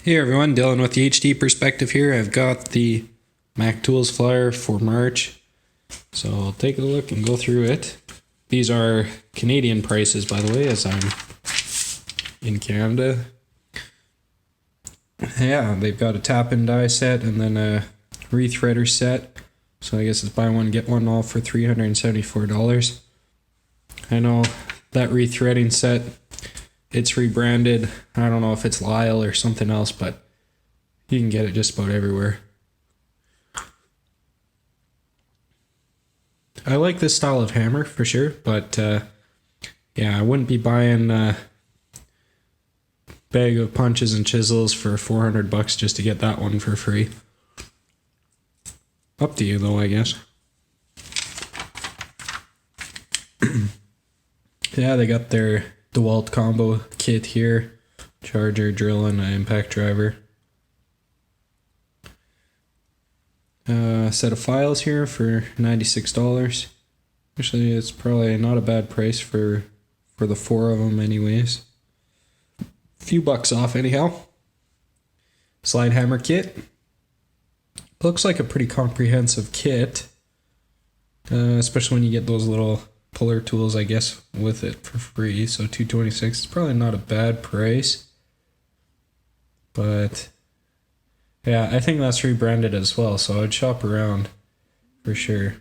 Hey everyone, Dylan with the HD Perspective here. I've got the Mac Tools flyer for March, so I'll take a look and go through it. These are Canadian prices, by the way, as I'm in Canada. Yeah, they've got a tap-in die set and then a rethreader set, so I guess it's buy one, get one all for $374. I know that rethreading set, it's rebranded. I don't know if it's Lyle or something else, but you can get it just about everywhere. I like this style of hammer for sure, but yeah, I wouldn't be buying a bag of punches and chisels for $400 just to get that one for free. Up to you though, I guess. Yeah, they got their DeWalt combo kit here. Charger, drill, and an impact driver. Set of files here for $96. Actually, it's probably not a bad price for the four of them anyways. Few bucks off anyhow. Slide hammer kit. Looks like a pretty comprehensive kit. Especially when you get those little puller tools, I guess, with it for free. So $226 is probably not a bad price. But yeah, I think that's rebranded as well, so I'd shop around for sure.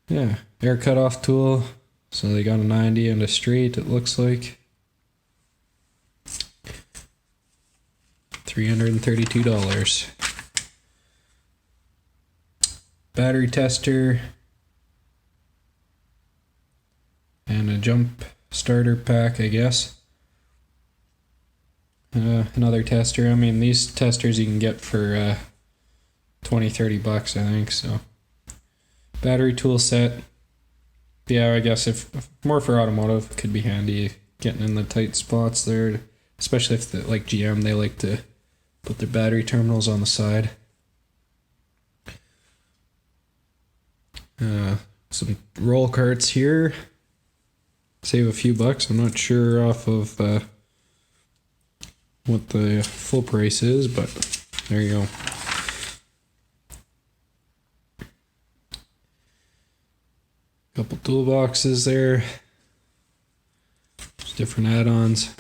Yeah, air cutoff tool. So they got a 90 and a straight, it looks like. $332. Battery tester. And a jump starter pack, I guess. Another tester. I mean, these testers you can get for $20-30, I think. So, battery tool set. Yeah, I guess if more for automotive, could be handy getting in the tight spots there, especially if like GM, they like to put their battery terminals on the side. Some roll carts here. Save a few bucks. I'm not sure off of what the full price is, but there you go. Couple toolboxes there. Just different add-ons.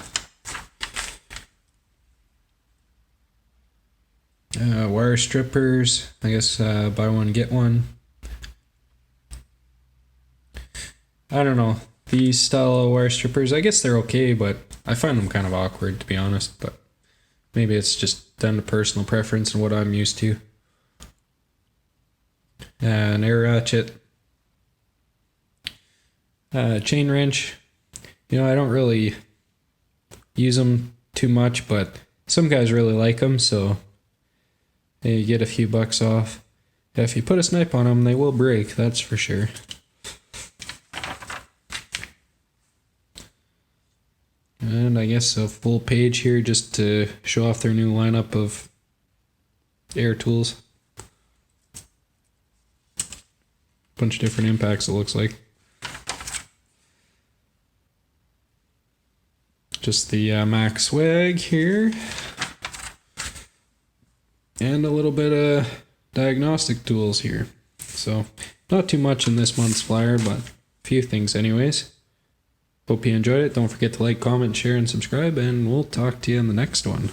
Wire strippers. I guess buy one, get one. I don't know. These style of wire strippers, I guess they're okay, but I find them kind of awkward, to be honest. But maybe it's just down to personal preference and what I'm used to. An air ratchet. Chain wrench. You know, I don't really use them too much, but some guys really like them, so you get a few bucks off. If you put a snipe on them, they will break, that's for sure. And I guess a full page here just to show off their new lineup of air tools. Bunch of different impacts, it looks like. Just the Mac swag here. And a little bit of diagnostic tools here. So, not too much in this month's flyer, but a few things anyways. Hope you enjoyed it. Don't forget to like, comment, share, and subscribe, and we'll talk to you in the next one.